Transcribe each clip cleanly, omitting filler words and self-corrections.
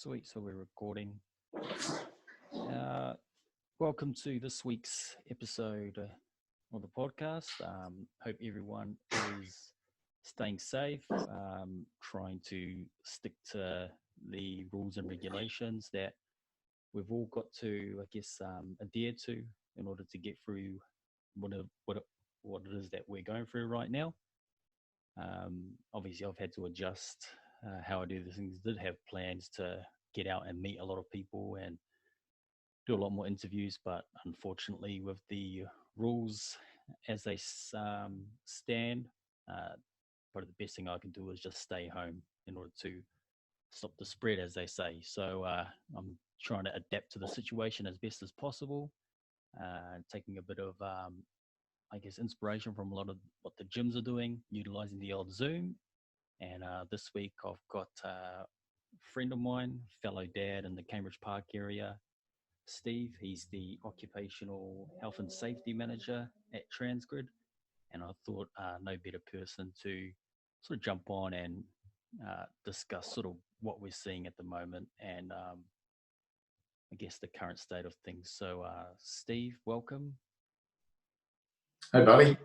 Sweet, so we're recording. Uh, Welcome to this week's episode of the podcast. Hope everyone is staying safe, trying to stick to the rules and regulations that we've all got to, adhere to in order to get through what it is that we're going through right now. Obviously, I've had to adjust how I do the things. Did have plans to get out and meet a lot of people and do a lot more interviews, but unfortunately, with the rules as they stand, probably the best thing I can do is just stay home in order to stop the spread, as they say. So I'm trying to adapt to the situation as best as possible, taking a bit of inspiration from a lot of what the gyms are doing, utilizing the old Zoom. And this week I've got a friend of mine, fellow dad in the Cambridge Park area, Steve. He's the occupational health and safety manager at Transgrid. And I thought no better person to sort of jump on and discuss sort of what we're seeing at the moment and the current state of things. So Steve, welcome. Hey, buddy.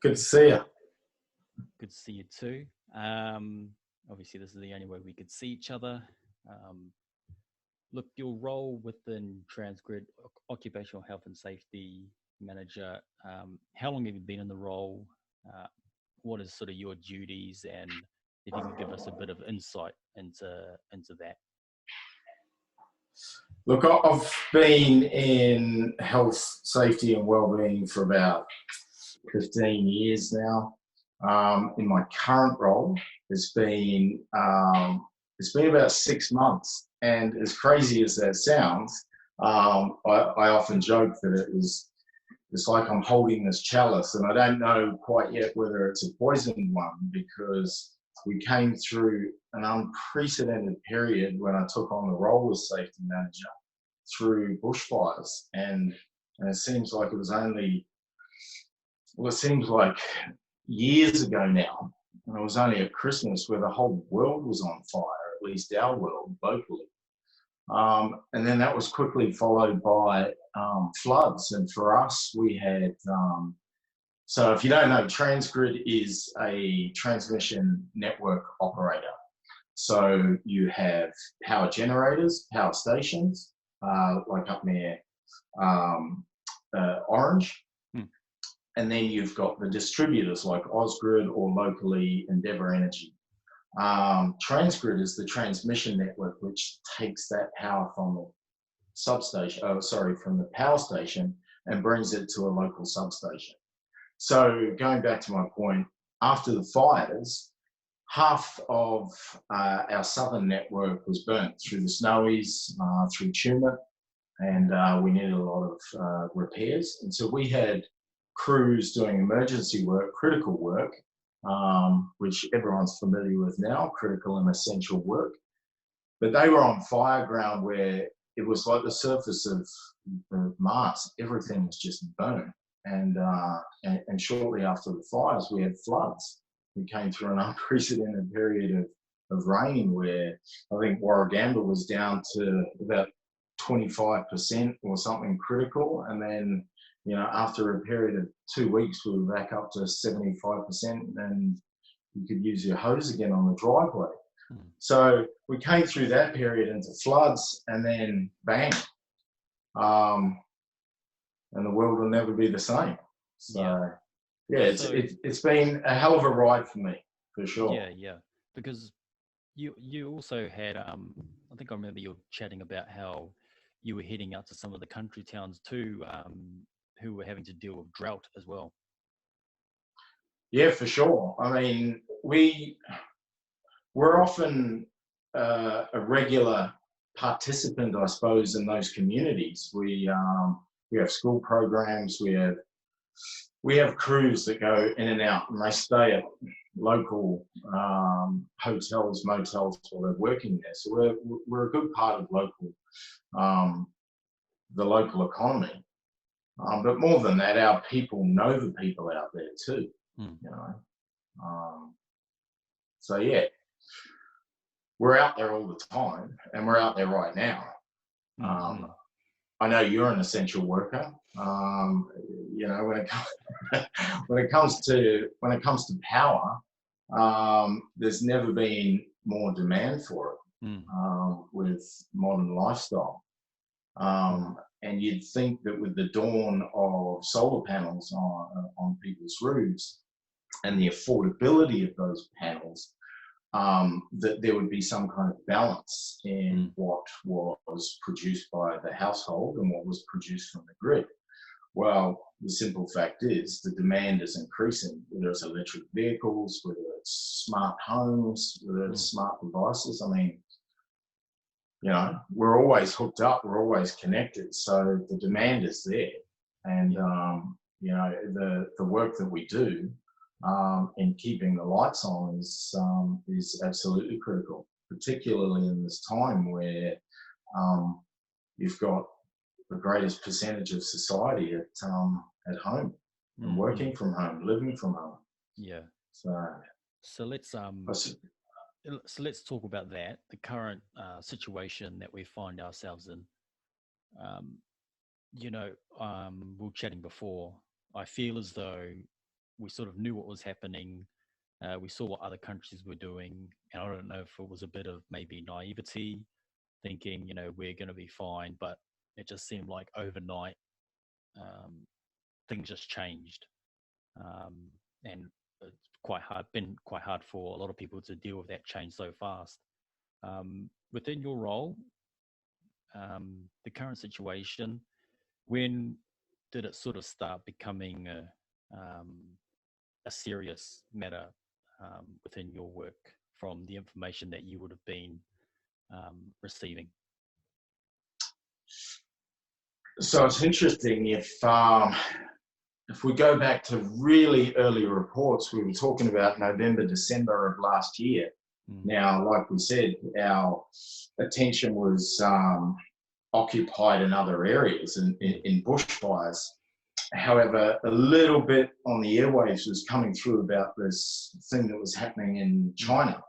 Good to see you. Good to see you too. Obviously, this is the only way we could see each other. Look, your role within Transgrid, occupational health and safety manager, how long have you been in the role? What is sort of your duties? And if you can give us a bit of insight into that. Look, I've been in health, safety and wellbeing for about 15 years now. In my current role, it's been about 6 months. And as crazy as that sounds, I often joke that it's like I'm holding this chalice, and I don't know quite yet whether it's a poisoned one, because we came through an unprecedented period when I took on the role as safety manager through bushfires, and it seems like it seems like years ago now, and it was only at Christmas where the whole world was on fire, at least our world locally. And then that was quickly followed by floods. And for us, we had, so if you don't know, Transgrid is a transmission network operator. So you have power generators, power stations, like up near Orange. And then you've got the distributors like Ausgrid or locally Endeavour Energy. Transgrid is the transmission network which takes that power from the from the power station and brings it to a local substation. So going back to my point, after the fires, half of our southern network was burnt through the Snowies, through Tumut, and we needed a lot of repairs. And so we had crews doing emergency work, critical work, which everyone's familiar with now, critical and essential work. But they were on fire ground where it was like the surface of Mars. Everything was just burnt. And shortly after the fires, we had floods. We came through an unprecedented period of rain where I think Warragamba was down to about 25% or something critical. And then, after a period of 2 weeks, we were back up to 75%, and you could use your hose again on the driveway. So we came through that period into floods, and then bang, and the world will never be the same. So it's been a hell of a ride for me, for sure. Yeah, because you also had I think I remember you were chatting about how you were heading out to some of the country towns too, who were having to deal with drought as well. Yeah, for sure. I mean, we're often a regular participant, I suppose, in those communities. We have school programs. We have crews that go in and out, and they stay at local hotels, motels while they're working there. So we're a good part of the local economy. But more than that, our people know the people out there too. So yeah. we're out there all the time, and we're out there right now. Mm-hmm. I know you're an essential worker. You know, when it comes to power, there's never been more demand for it with modern lifestyle. And you'd think that with the dawn of solar panels on people's roofs and the affordability of those panels, that there would be some kind of balance in what was produced by the household and what was produced from the grid. Well, the simple fact is the demand is increasing, whether it's electric vehicles, whether it's smart homes, whether it's smart devices. I mean, you know, we're always hooked up, we're always connected, so the demand is there. And, you know, the work that we do in keeping the lights on is absolutely critical, particularly in this time where you've got the greatest percentage of society at home and working from home, living from home. Yeah. So let's talk about that, the current situation that we find ourselves in. You know, we were chatting before. I feel as though we sort of knew what was happening. We saw what other countries were doing, and I don't know if it was a bit of maybe naivety, thinking, you know, we're going to be fine, but it just seemed like overnight things just changed, and it's been quite hard for a lot of people to deal with that change so fast. Within your role, the current situation, when did it sort of start becoming a serious matter within your work from the information that you would have been receiving? So it's interesting if we go back to really early reports, we were talking about November, December of last year. Now, like we said, our attention was occupied in other areas, in bushfires. However, a little bit on the airwaves was coming through about this thing that was happening in China.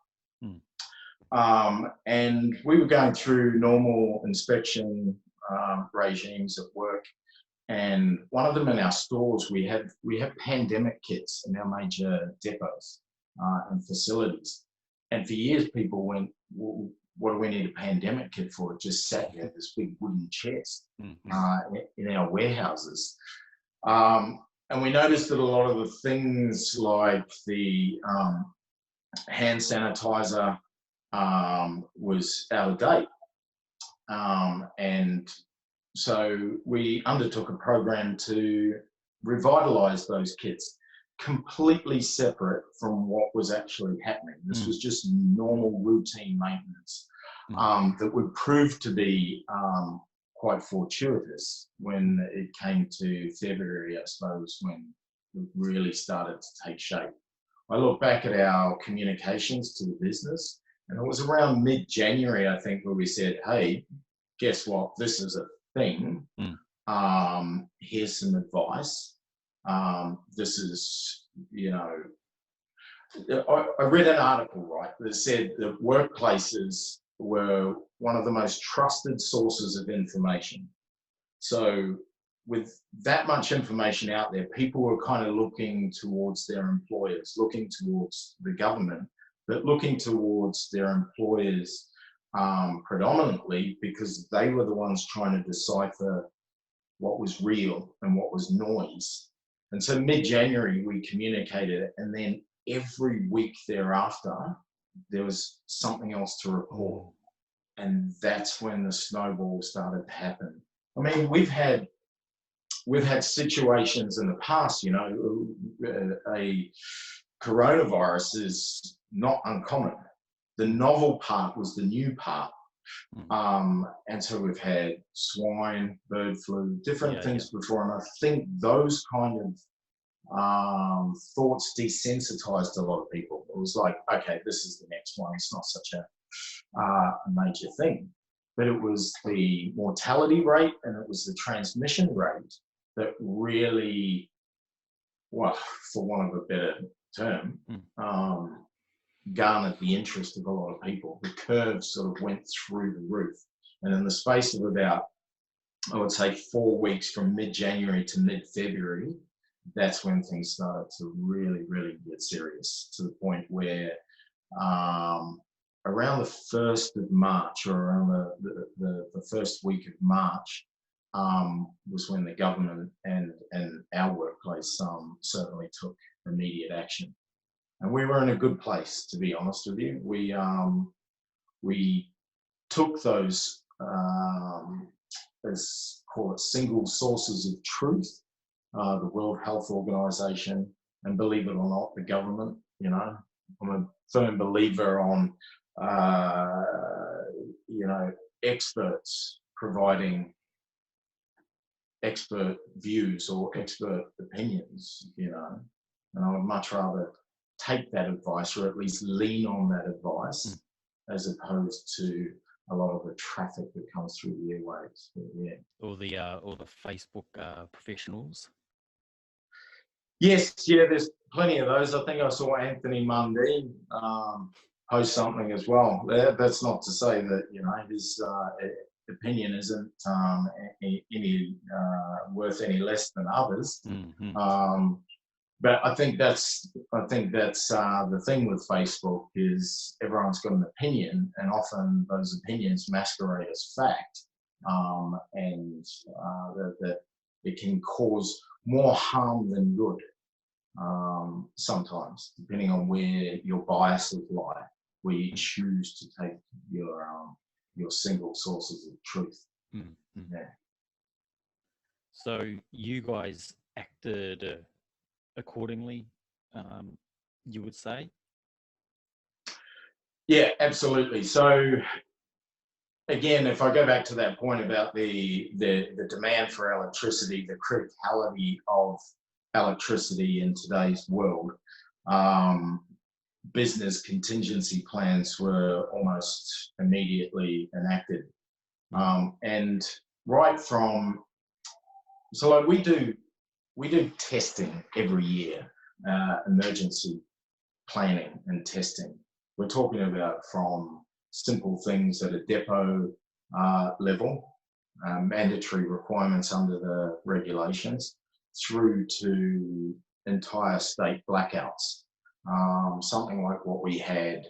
And we were going through normal inspection regimes at work. And one of them in our stores, we have pandemic kits in our major depots and facilities. And for years, people went, well, what do we need a pandemic kit for? It just sat there, this big wooden chest in our warehouses. And we noticed that a lot of the things like the hand sanitizer was out of date. And so we undertook a program to revitalize those kits, completely separate from what was actually happening. This was just normal routine maintenance that would prove to be quite fortuitous when it came to February, I suppose, when it really started to take shape. I look back at our communications to the business, and it was around mid-January, I think, where we said, hey, guess what? This is a thing. Here's some advice. This is, you know, I read an article, right, that said that workplaces were one of the most trusted sources of information. So with that much information out there, people were kind of looking towards their employers, looking towards the government, but looking towards their employers predominantly because they were the ones trying to decipher what was real and what was noise. And so mid-January, we communicated it, and then every week thereafter, there was something else to report. And that's when the snowball started to happen. I mean, we've had situations in the past, you know, a coronavirus is not uncommon. The novel part was the new part. And so we've had swine, bird flu, different things before. And I think those kind of thoughts desensitized a lot of people. It was like, okay, this is the next one. It's not such a major thing. But it was the mortality rate and it was the transmission rate that really, well, for want of a better term, garnered the interest of a lot of people. The curve sort of went through the roof. And in the space of about, I would say, 4 weeks from mid-January to mid-February, that's when things started to really, really get serious, to the point where around the 1st of March, or around the first week of March, was when the government and our workplace certainly took immediate action. And we were in a good place, to be honest with you. We took those, as call it, single sources of truth, the World Health Organization, and believe it or not, the government. You know, I'm a firm believer on, you know, experts providing expert views or expert opinions, you know, and I would much rather take that advice, or at least lean on that advice, as opposed to a lot of the traffic that comes through the airwaves. Yeah. Or the Facebook professionals. Yes, yeah, there's plenty of those. I think I saw Anthony Mundine post something as well. That's not to say that, you know, his opinion isn't any worth any less than others. But I think that's the thing with Facebook, is everyone's got an opinion, and often those opinions masquerade as fact, and that it can cause more harm than good, sometimes, depending on where your biases lie, where you choose to take your single sources of truth. Yeah. So you guys acted accordingly, you would say? Yeah, absolutely. So again, if I go back to that point about the demand for electricity, the criticality of electricity in today's world, business contingency plans were almost immediately enacted. And right from, so like we do testing every year, emergency planning and testing. We're talking about from simple things at a depot level, mandatory requirements under the regulations, through to entire state blackouts. Something like what we had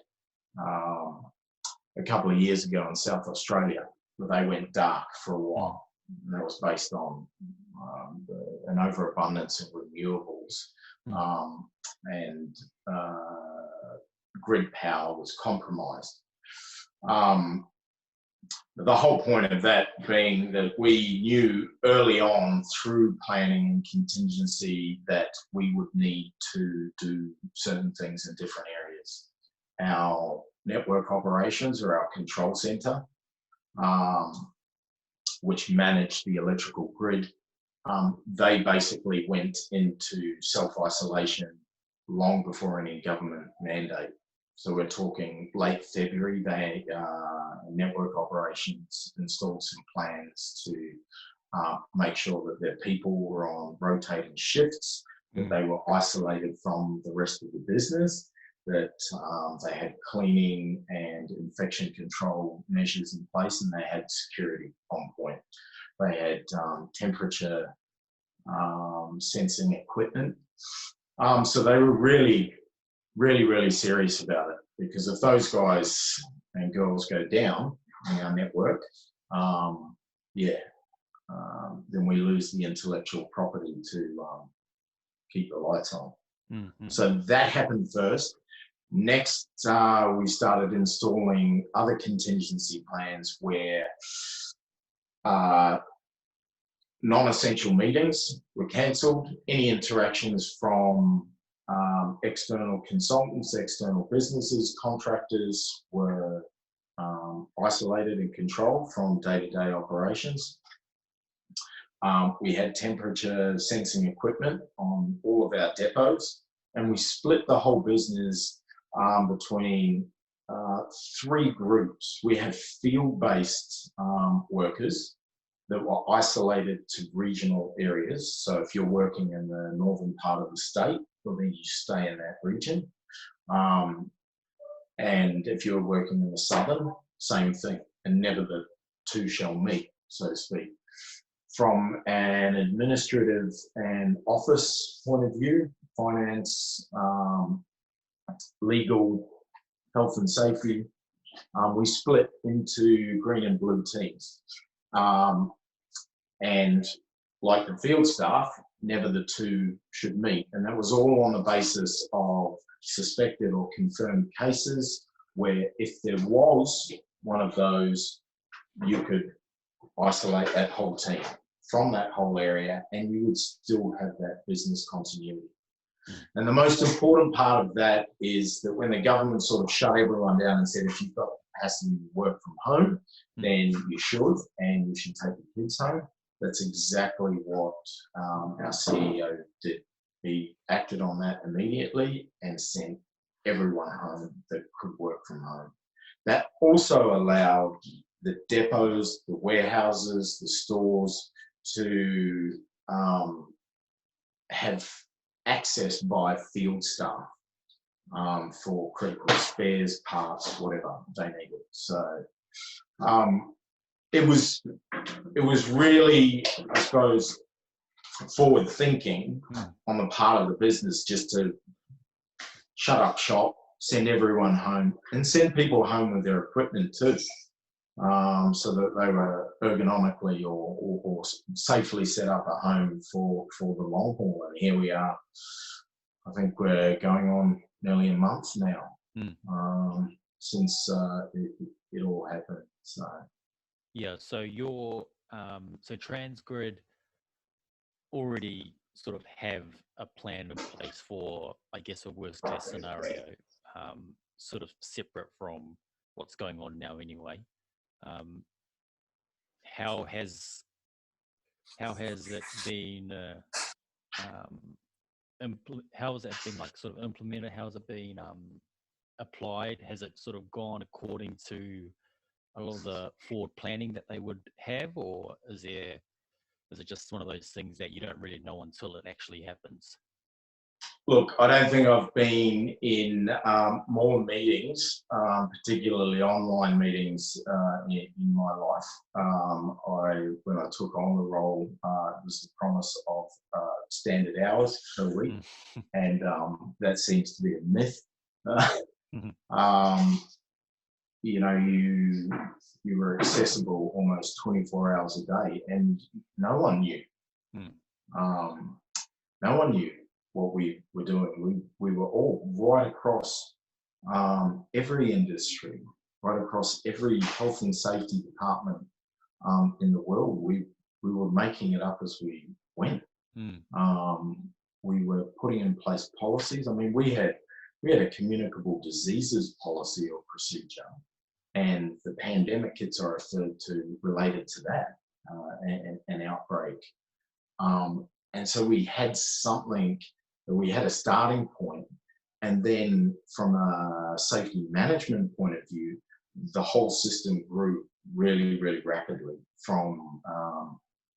a couple of years ago in South Australia, where they went dark for a while. And that was based on an overabundance of renewables, and grid power was compromised. The whole point of that being that we knew early on through planning and contingency that we would need to do certain things in different areas. Our network operations, or our control center, which managed the electrical grid, they basically went into self-isolation long before any government mandate. So we're talking late February, network operations installed some plans to make sure that their people were on rotating shifts, that they were isolated from the rest of the business, that they had cleaning and infection control measures in place, and they had security on point. They had temperature sensing equipment. So they were really, really serious about it, because if those guys and girls go down in our network, then we lose the intellectual property to keep the lights on. So that happened first. Next, we started installing other contingency plans where non-essential meetings were cancelled. Any interactions from external consultants, external businesses, contractors were isolated and controlled from day-to-day operations. We had temperature sensing equipment on all of our depots, and we split the whole business between 3 groups. We have field-based workers that were isolated to regional areas. So if you're working in the northern part of the state, well, then you stay in that region. And if you're working in the southern, same thing, and never the two shall meet, so to speak. From an administrative and office point of view, finance, legal, health and safety, we split into green and blue teams. And like the field staff, never the two should meet. And that was all on the basis of suspected or confirmed cases where if there was one of those, you could isolate that whole team from that whole area and you would still have that business continuity. And the most important part of that is that when the government sort of shut everyone down and said, if you've got capacity to work from home, then you should, and you should take your kids home. That's exactly what our CEO did. He acted on that immediately and sent everyone home that could work from home. That also allowed the depots, the warehouses, the stores to have access by field staff for critical spares, parts, whatever they needed. So it was really, I suppose, forward thinking on the part of the business just to shut up shop, send everyone home, and send people home with their equipment too, so that they were ergonomically or safely set up at home for the long haul. And here we are. I think we're going on nearly a month now since it all happened. So yeah, so you're so Transgrid already sort of have a plan in place for, I guess, a worst case scenario, sort of separate from what's going on now anyway. How has it been? How has that been like sort of implemented? How has it been applied? Has it sort of gone according to a lot of the forward planning that they would have, or is it just one of those things that you don't really know until it actually happens? look, I don't think I've been in more meetings, particularly online meetings, in my life. When I took on the role, it was the promise of standard hours per week, and that seems to be a myth. You know, you were accessible almost 24 hours a day, and no one knew. No one knew what we were doing. We were all right across every industry, right across every health and safety department in the world. We were making it up as we went. We were putting in place policies. I mean, we had a communicable diseases policy or procedure, and the pandemic kits are referred to related to that, an outbreak. And so we had something, we had a starting point, and then from a safety management point of view, the whole system grew really, really rapidly, from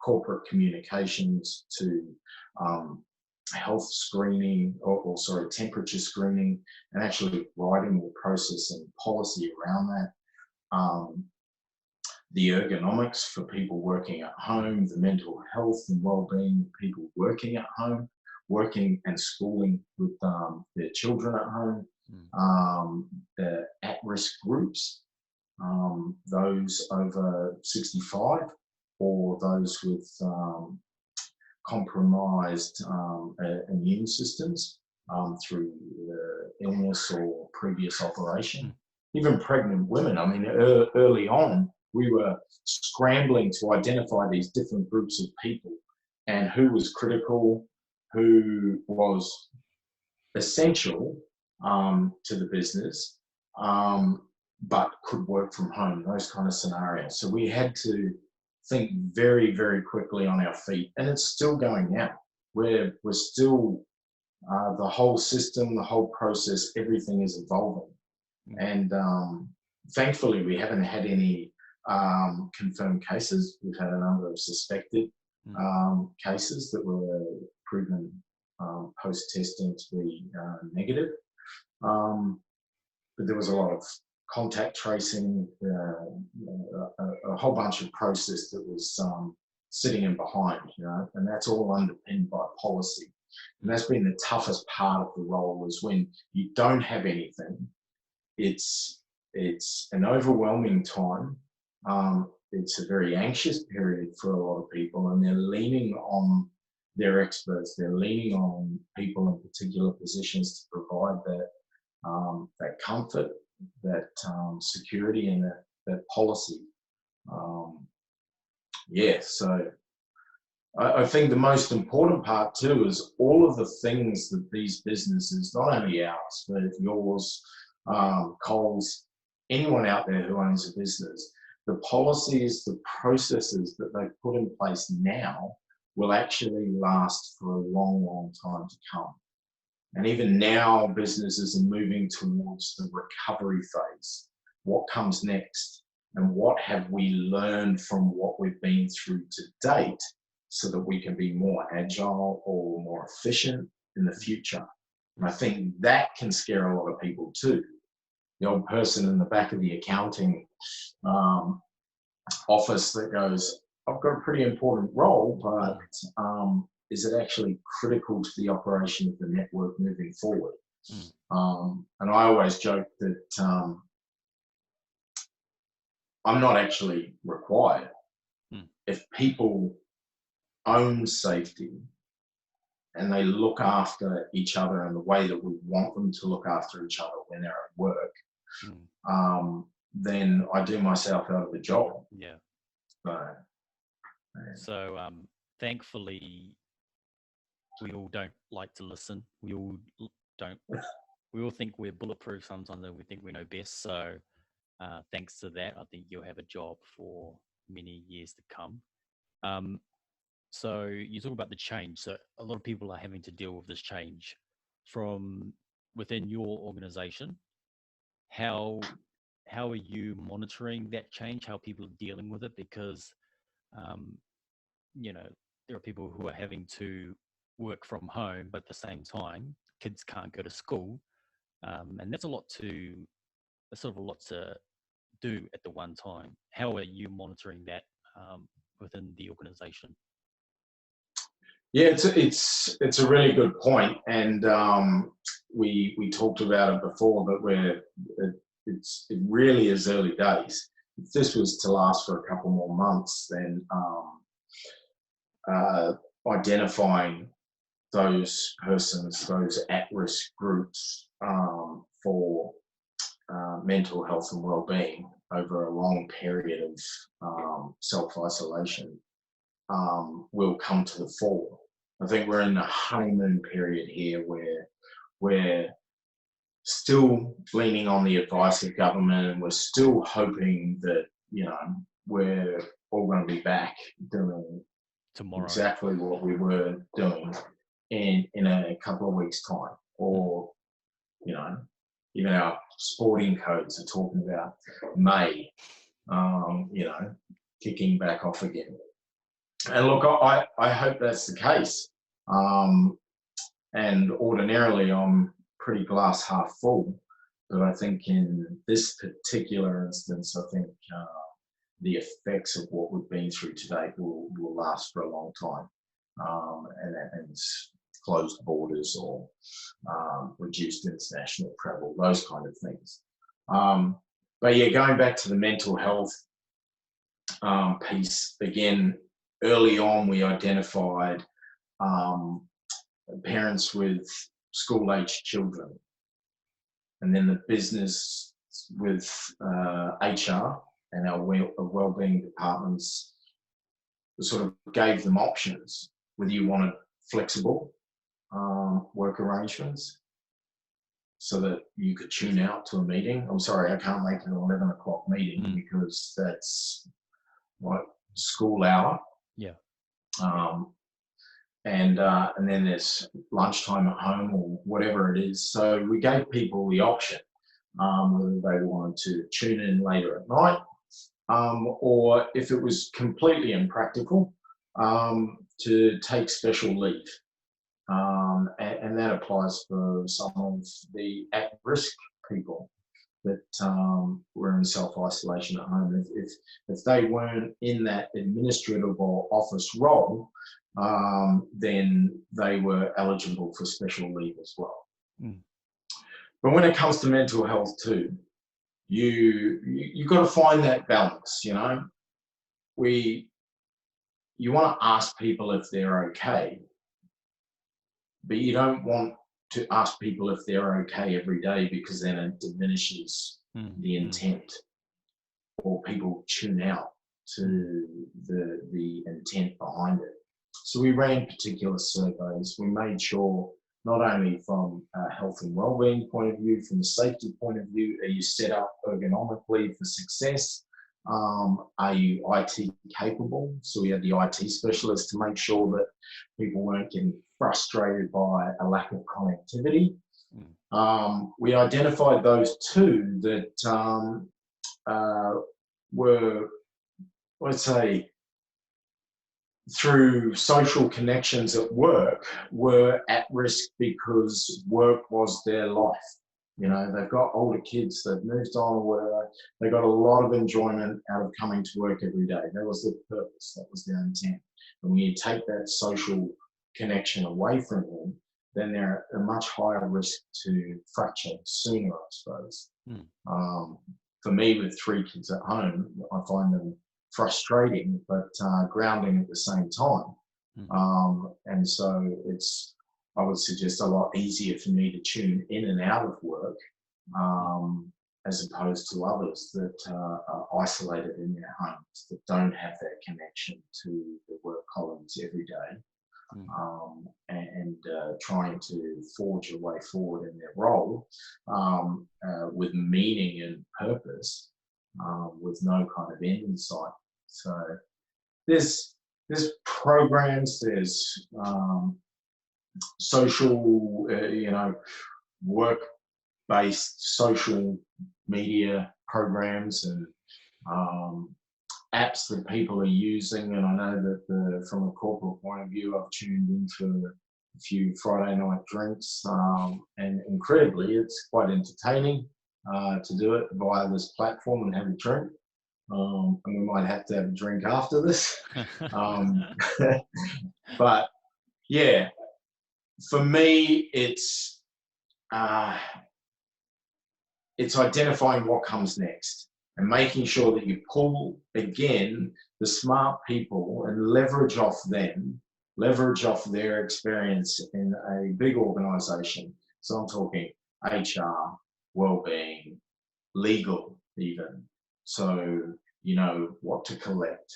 corporate communications to health screening, temperature screening, and actually writing the process and policy around that. The ergonomics for people working at home, the mental health and well-being of people working at home, working and schooling with their children at home, the at-risk groups, those over 65 or those with compromised immune systems through illness or previous operation. Even pregnant women. I mean, early on, we were scrambling to identify these different groups of people and who was critical, who was essential to the business, but could work from home, those kind of scenarios. So we had to think very, very quickly on our feet, and it's still going now. We're still, the whole system, the whole process, everything is evolving. And thankfully, we haven't had any confirmed cases. We've had a number of suspected cases that were proven post-testing to be negative. but there was a lot of contact tracing, a whole bunch of process that was sitting in behind, and that's all underpinned by policy. And that's been the toughest part of the role, is when you don't have anything. It's an overwhelming time. It's a very anxious period for a lot of people, and they're leaning on their experts. They're leaning on people in particular positions to provide that comfort, that security, and that policy. So I think the most important part too is all of the things that these businesses, not only ours, but yours, Coles, anyone out there who owns a business, the policies, the processes that they've put in place now will actually last for a long, long time to come. And even now, businesses are moving towards the recovery phase. What comes next? And what have we learned from what we've been through to date, so that we can be more agile or more efficient in the future? And I think that can scare a lot of people too. The old person in the back of the accounting office that goes, I've got a pretty important role, but is it actually critical to the operation of the network moving forward? And I always joke that I'm not actually required. If people own safety and they look after each other in the way that we want them to look after each other when they're at work, then I do myself out of a job. Yeah. So thankfully, we all don't like to listen. We all don't. We all think we're bulletproof sometimes, and we think we know best. So thanks to that, I think you'll have a job for many years to come. So you talk about the change. So a lot of people are having to deal with this change from within your organization. How are you monitoring that change? How people are dealing with it? Because there are people who are having to work from home, but at the same time, kids can't go to school, and that's a lot to do at the one time. How are you monitoring that within the organization? Yeah, it's a really good point, and we talked about it before, but it really is early days. If this was to last for a couple more months, then identifying those persons, those at-risk groups for mental health and well-being over a long period of self-isolation will come to the fore. I think we're in the honeymoon period here, where we're still leaning on the advice of government, and we're still hoping that we're all going to be back doing tomorrow exactly what we were doing in a couple of weeks' time, or even our sporting codes are talking about May, kicking back off again. And look, I hope that's the case. And ordinarily, I'm pretty glass half full, but I think in this particular instance, I think the effects of what we've been through today will last for a long time, and closed borders or reduced international travel, those kind of things. But yeah, going back to the mental health piece, again, early on we identified parents with school-aged children, and then the business with HR and our wellbeing departments sort of gave them options, whether you wanted flexible work arrangements so that you could tune out to a meeting. I'm sorry, I can't make an 11 o'clock meeting because that's what school hour. Yeah. And then there's lunchtime at home or whatever it is. So we gave people the option, whether they wanted to tune in later at night, or if it was completely impractical, to take special leave. And that applies for some of the at-risk people. that were in self-isolation at home. If they weren't in that administrative or office role, then they were eligible for special leave as well. Mm. But when it comes to mental health too, you got to find that balance. You know, you want to ask people if they're okay, but you don't want to ask people if they're okay every day, because then it diminishes the intent, or people tune out to the intent behind it. So we ran particular surveys. We made sure, not only from a health and wellbeing point of view, from a safety point of view, are you set up ergonomically for success? Are you IT capable? So we had the IT specialists to make sure that people weren't getting frustrated by a lack of connectivity. We identified those two that were, let's say, through social connections at work, were at risk because work was their life. You know, they've got older kids, they've moved on, or whatever. They got a lot of enjoyment out of coming to work every day. That was their purpose, that was their intent. And when you take that social connection away from them, then they're at a much higher risk to fracture sooner, I suppose. For me, with 3 kids at home, I find them frustrating, but grounding at the same time. And so it's, I would suggest, a lot easier for me to tune in and out of work, as opposed to others that are isolated in their homes, that don't have that connection to the work colleagues every day, and trying to forge a way forward in their role, with meaning and purpose, with no kind of end in sight. So there's programs, there's social, work-based social media programs and apps that people are using. And I know that from a corporate point of view, I've tuned into a few Friday night drinks, and incredibly, it's quite entertaining to do it via this platform and have a drink. And we might have to have a drink after this. But yeah, for me, it's identifying what comes next and making sure that you pull, again, the smart people and leverage off them, leverage off their experience in a big organization. So I'm talking HR, wellbeing, legal even. So you know what to collect,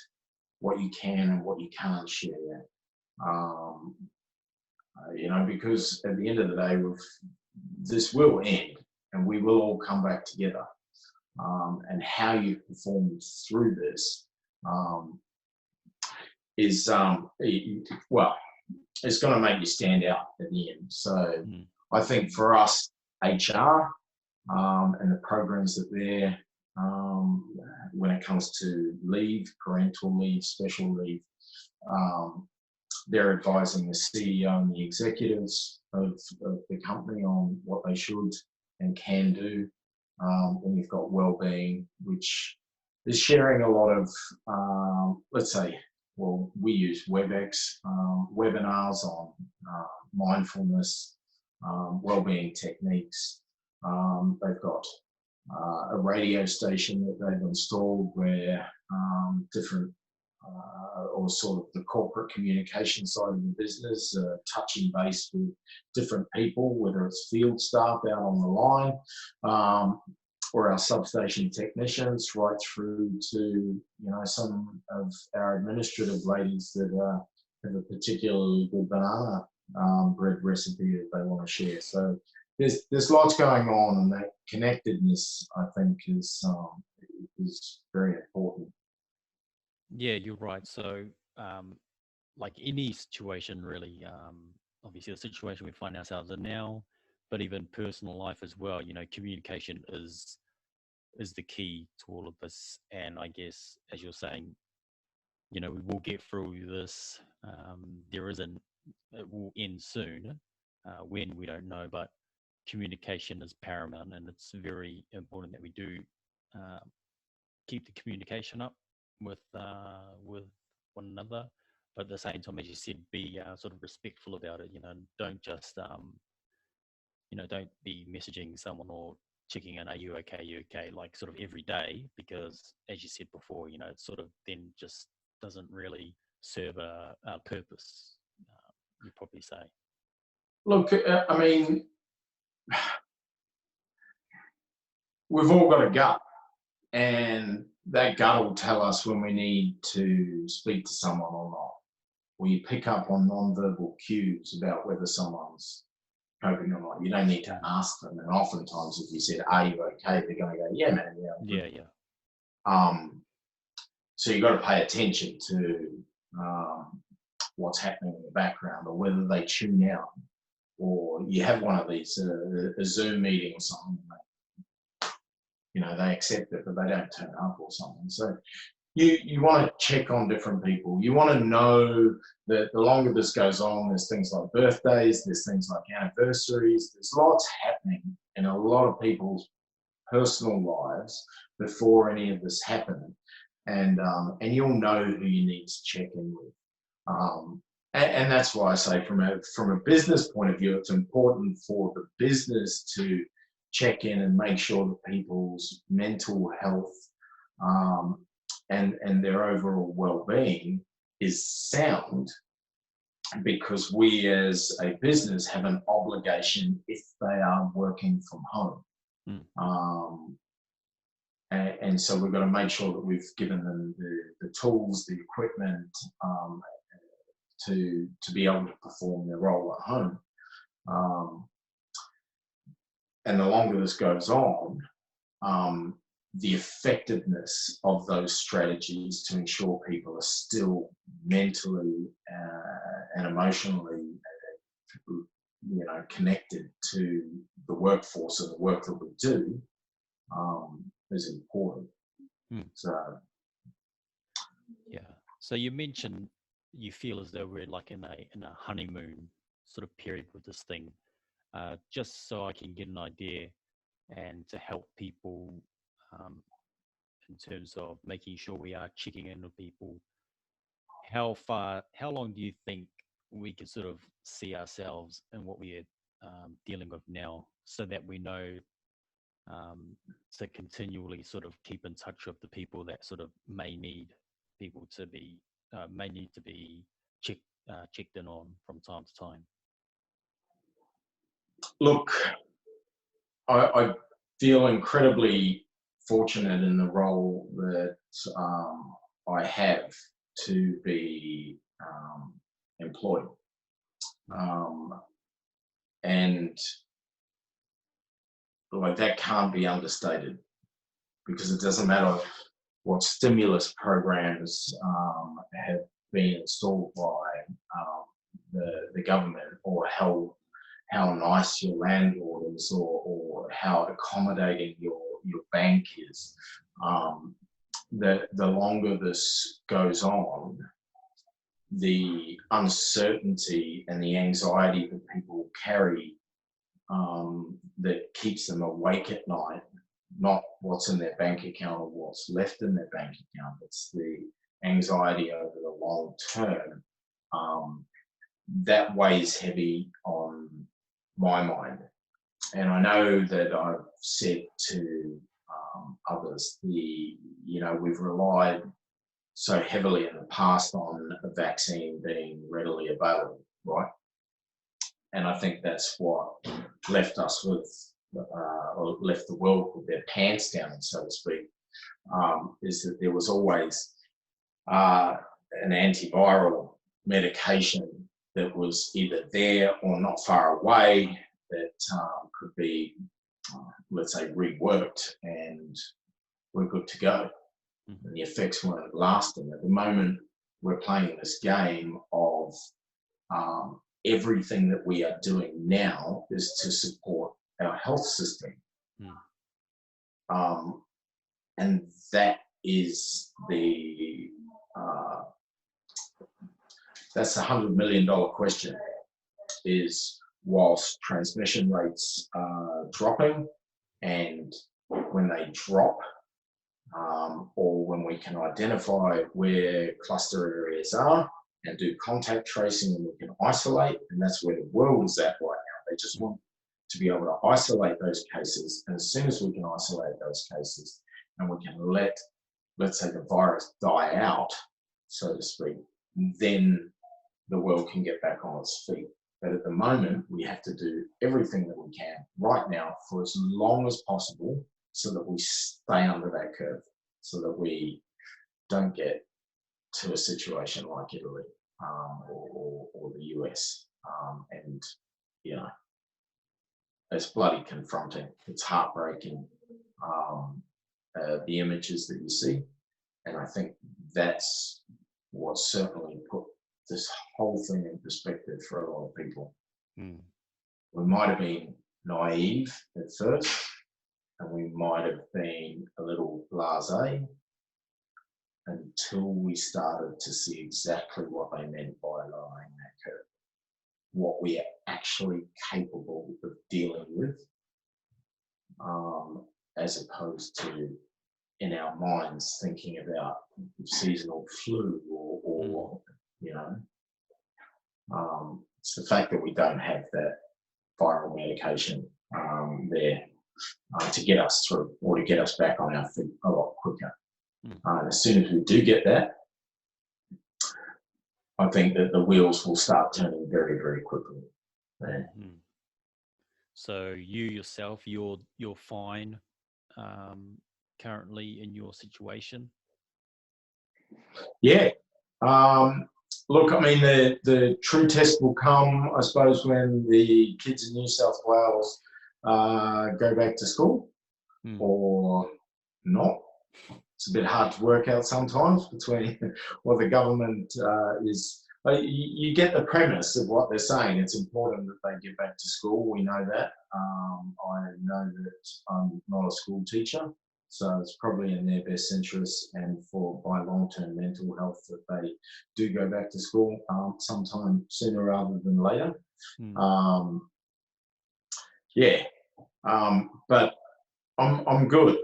what you can and what you can't share. Because at the end of the day, this will end and we will all come back together. And how you perform through this is, it's going to make you stand out at the end. So I think for us, HR and the programs that they're, when it comes to leave, parental leave, special leave, they're advising the CEO and the executives of the company on what they should and can do. And you've got wellbeing, which is sharing a lot of, we use WebEx webinars on mindfulness, wellbeing techniques. They've got a radio station that they've installed where different or sort of the corporate communication side of the business, touching base with different people, whether it's field staff out on the line, or our substation technicians, right through to some of our administrative ladies that have a particularly good banana bread recipe that they want to share. So there's lots going on, and that connectedness, I think, is very important. Yeah, you're right. So, like any situation, really, obviously the situation we find ourselves in now, but even personal life as well. Communication is the key to all of this. And I guess, as you're saying, we will get through this. It will end soon. When, we don't know, but communication is paramount, and it's very important that we do uh, keep the communication up with one another. But at the same time, as you said, be sort of respectful about it. Don't just don't be messaging someone or checking in, are you okay, like sort of every day, because as you said before, it sort of then just doesn't really serve a purpose, you probably say. Look, I mean, we've all got a gut, and that gut will tell us when we need to speak to someone or not. Or you pick up on non-verbal cues about whether someone's coping or not. You don't need to ask them. And oftentimes, if you said, "Are you okay?" they're going to go, "Yeah, man, yeah." Yeah. So you've got to pay attention to what's happening in the background, or whether they tune out, or you have one of these a Zoom meeting or something. They accept it, but they don't turn up or something. So you want to check on different people. You want to know that the longer this goes on, there's things like birthdays, there's things like anniversaries, there's lots happening in a lot of people's personal lives before any of this happened. And you'll know who you need to check in with. And that's why I say from a business point of view, it's important for the business to check in and make sure that people's mental health and their overall well-being is sound, because we as a business have an obligation if they are working from home. And so we've got to make sure that we've given them the tools, the equipment to be able to perform their role at home. And the longer this goes on, the effectiveness of those strategies to ensure people are still mentally and emotionally, connected to the workforce and the work that we do is important. So, yeah. So you mentioned you feel as though we're like in a honeymoon sort of period with this thing. Just so I can get an idea and to help people in terms of making sure we are checking in with people, how long do you think we can sort of see ourselves in what we are dealing with now, so that we know to continually sort of keep in touch with the people that sort of may need to be checked in on from time to time? look, I feel incredibly fortunate in the role that I have to be employed. And like, that can't be understated, because it doesn't matter what stimulus programs have been installed by the government, or how nice your landlord is, or how accommodating your bank is. The longer this goes on, the uncertainty and the anxiety that people carry that keeps them awake at night, not what's in their bank account or what's left in their bank account, it's the anxiety over the long term, that weighs heavy on my mind. And I know that I've said to others, we've relied so heavily in the past on a vaccine being readily available, right? And I think that's what left us with, or left the world with their pants down, so to speak, is that there was always an antiviral medication that was either there or not far away, that could be, let's say, reworked, and we're good to go. And the effects weren't lasting. At the moment, we're playing this game of everything that we are doing now is to support our health system. And that is that's the $100 million question, is whilst transmission rates are dropping, and when they drop, or when we can identify where cluster areas are and do contact tracing, and we can isolate, and that's where the world is at right now. They just want to be able to isolate those cases, and as soon as we can isolate those cases and we can let, let's say, the virus die out, so to speak, then the world can get back on its feet. But at the moment, we have to do everything that we can right now for as long as possible so that we stay under that curve, so that we don't get to a situation like Italy or the US. And, you know, it's bloody confronting. It's heartbreaking, the images that you see. And I think that's what certainly put this whole thing in perspective for a lot of people. We might have been naive at first, and we might have been a little blasé until we started to see exactly what they meant by lowering that curve, what we are actually capable of dealing with, as opposed to in our minds thinking about seasonal flu or you know, it's the fact that we don't have that viral medication there to get us through or to get us back on our feet a lot quicker. As soon as we do get that, I think that the wheels will start turning very, very quickly. So you yourself, you're fine currently in your situation? Yeah. Look, I mean, the true test will come, I suppose, when the kids in New South Wales go back to school or not. It's a bit hard to work out sometimes between what the government is. You get the premise of what they're saying. It's important that they get back to school. We know that. I know that I'm not a school teacher, so it's probably in their best interest and for my long-term mental health that they do go back to school sometime sooner rather than later. But I'm good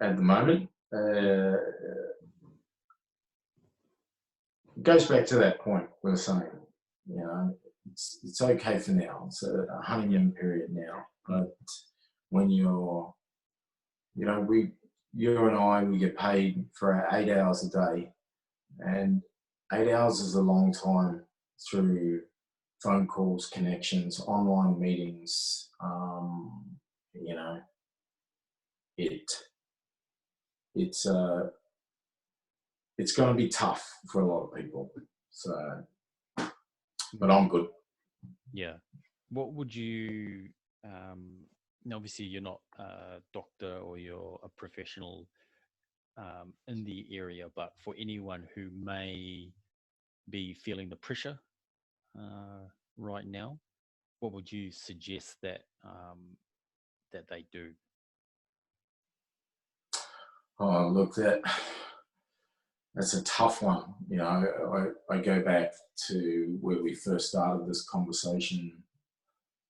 at the moment. It goes back to that point we were saying, you know, it's okay for now. It's a honeymoon period now. But when you're, you know, you and I, we get paid for 8 hours a day, and 8 hours is a long time through phone calls, connections, online meetings. You know, it's going to be tough for a lot of people. So, but I'm good. Yeah. What would you, obviously you're not a doctor or you're a professional in the area, but for anyone who may be feeling the pressure right now, what would you suggest that that they do? Oh, look, that's a tough one. You know, I go back to where we first started this conversation.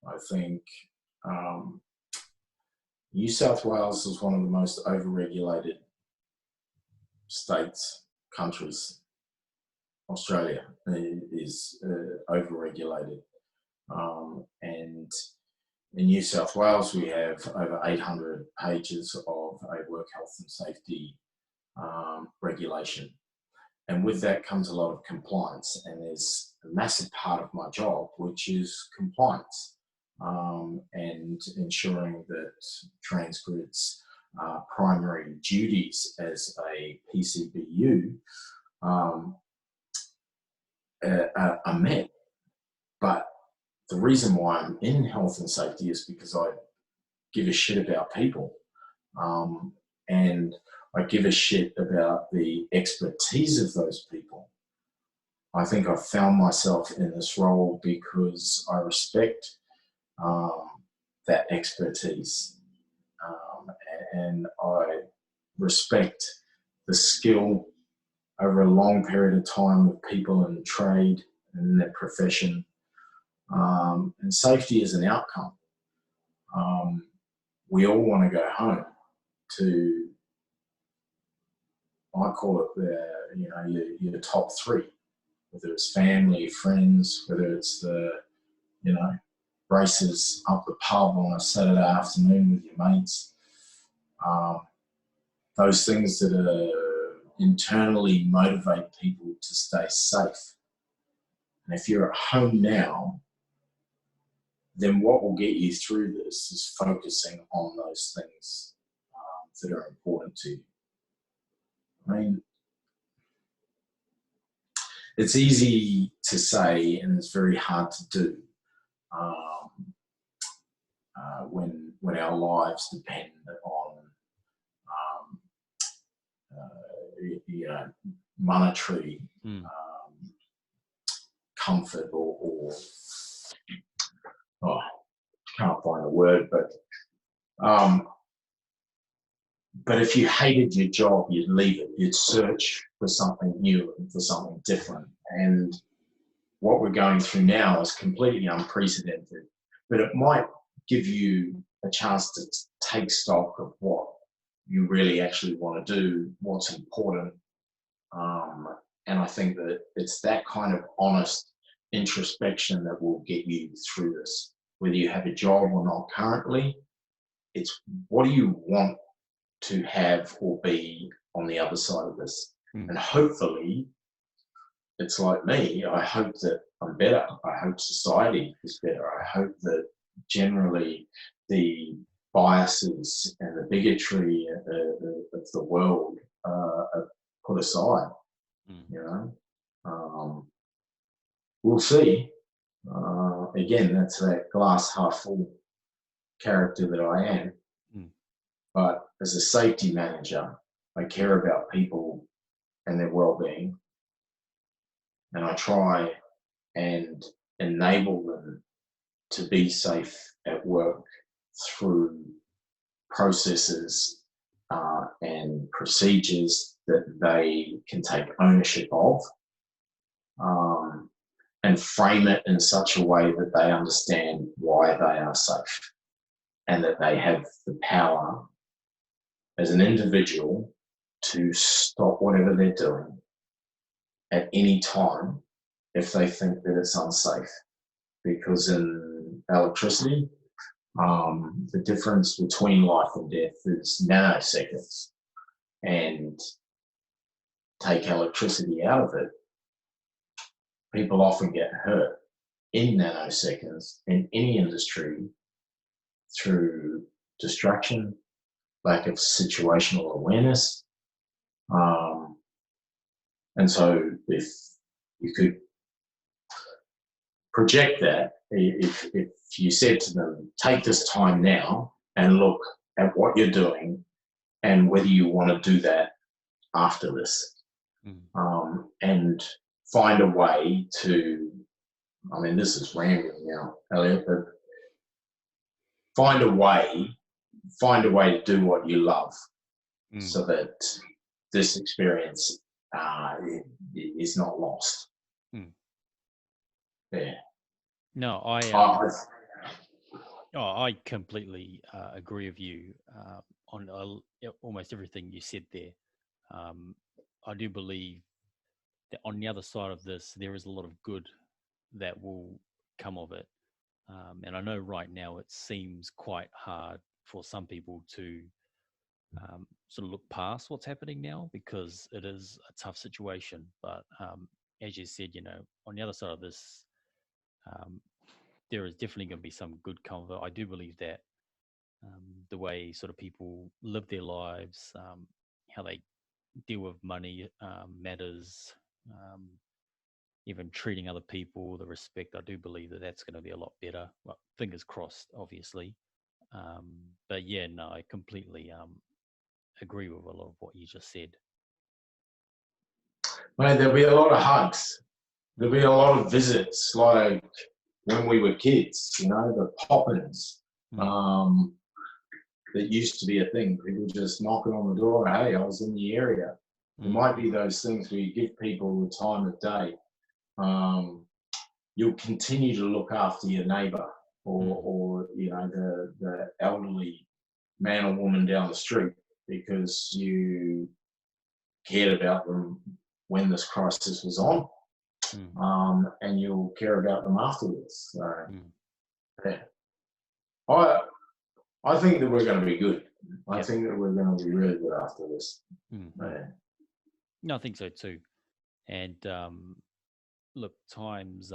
I think New South Wales is one of the most overregulated states, countries. Australia is overregulated. And in New South Wales, we have over 800 pages of a work health and safety regulation. And with that comes a lot of compliance. And there's a massive part of my job, which is compliance and ensuring that Transgrid's primary duties as a PCBU are met. But the reason why I'm in health and safety is because I give a shit about people. And I give a shit about the expertise of those people. I think I've found myself in this role because I respect that expertise. And I respect the skill over a long period of time of people in trade and in their profession And safety is an outcome. We all want to go home to, I call it your top three, whether it's family, friends, whether it's the, races up the pub on a Saturday afternoon with your mates. Those things that internally motivate people to stay safe. And if you're at home now, then what will get you through this is focusing on those things that are important to you. I mean, it's easy to say and it's very hard to do when our lives depend on monetary comfort or can't find a word, but if you hated your job, you'd leave it. You'd search for something new and for something different. And what we're going through now is completely unprecedented, but it might give you a chance to take stock of what you really actually want to do, what's important. And I think that it's that kind of honest introspection that will get you through this. Whether you have a job or not currently, it's what do you want to have or be on the other side of this. And hopefully it's like me, I hope that I'm better. I hope society is better. I hope that generally the biases and the bigotry of the world are put aside. We'll see. Again, that's that glass half full character that I am. But as a safety manager, I care about people and their well-being, and I try and enable them to be safe at work through processes and procedures that they can take ownership of, and frame it in such a way that they understand why they are safe and that they have the power as an individual to stop whatever they're doing at any time if they think that it's unsafe. Because in electricity, the difference between life and death is nanoseconds. And take electricity out of it, people often get hurt in nanoseconds in any industry through distraction, lack of situational awareness. And so if you could project that, if you said to them, take this time now and look at what you're doing and whether you want to do that after this, and find a way to, I mean, this is rambling now, Elliot, but find a way to do what you love so that this experience is not lost. Yeah. No, I completely agree with you on almost everything you said there. I do believe that on the other side of this, there is a lot of good that will come of it. And I know right now it seems quite hard for some people to sort of look past what's happening now because it is a tough situation. But as you said, on the other side of this, there is definitely going to be some good comfort. I do believe that the way sort of people live their lives, how they deal with money matters, even treating other people, the respect, I do believe that that's going to be a lot better. Well, fingers crossed, obviously. But yeah, no, I completely agree with a lot of what you just said. Mate, there'll be a lot of hugs. There'll be a lot of visits, like when we were kids, the pop-ins. That used to be a thing. People just knocking on the door, hey, I was in the area. There might be those things where you give people the time of day. you'll continue to look after your neighbour or the elderly man or woman down the street because you cared about them when this crisis was on, and you'll care about them afterwards. So, yeah. I think that we're going to be good. I think that we're going to be really good after this. Yeah. No, I think so too. And look, time's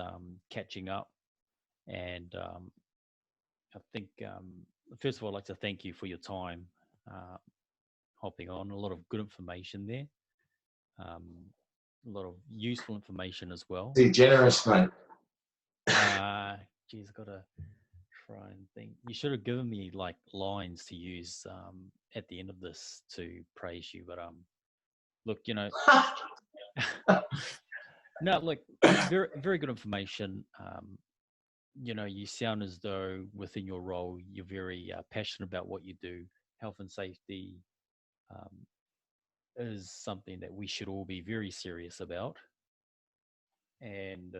catching up. And I think, first of all, I'd like to thank you for your time hopping on. A lot of good information there. A lot of useful information as well. You're generous, mate. Geez, I've got to try and think. You should have given me like lines to use at the end of this to praise you. But look, no, look, very, very good information. You sound as though within your role, you're very passionate about what you do. Health and safety is something that we should all be very serious about. And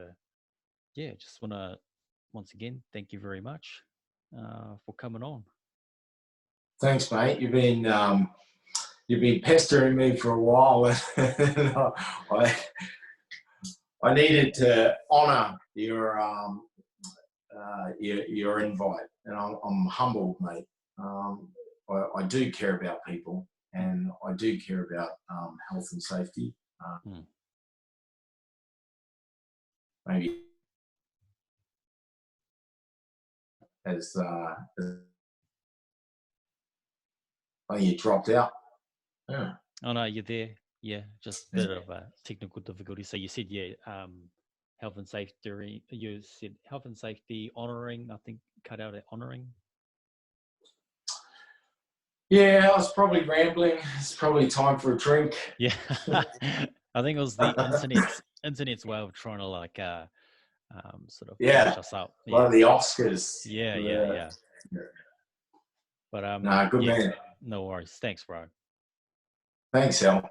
just want to, once again, thank you very much for coming on. Thanks, mate. You've been pestering me for a while. I needed to honour your invite, and I'm humbled, mate. I do care about people, and I do care about health and safety. Maybe as you dropped out. Yeah. Oh no, you're there. Yeah, just a bit of a technical difficulty. So you said, health and safety. You said health and safety, honouring. I think cut out at honouring. Yeah, I was probably rambling. It's probably time for a drink. Yeah, I think it was the internet's way of trying to like sort of finish us up. One of the Oscars. Yeah. But good man. No worries. Thanks, bro. Thanks, Al.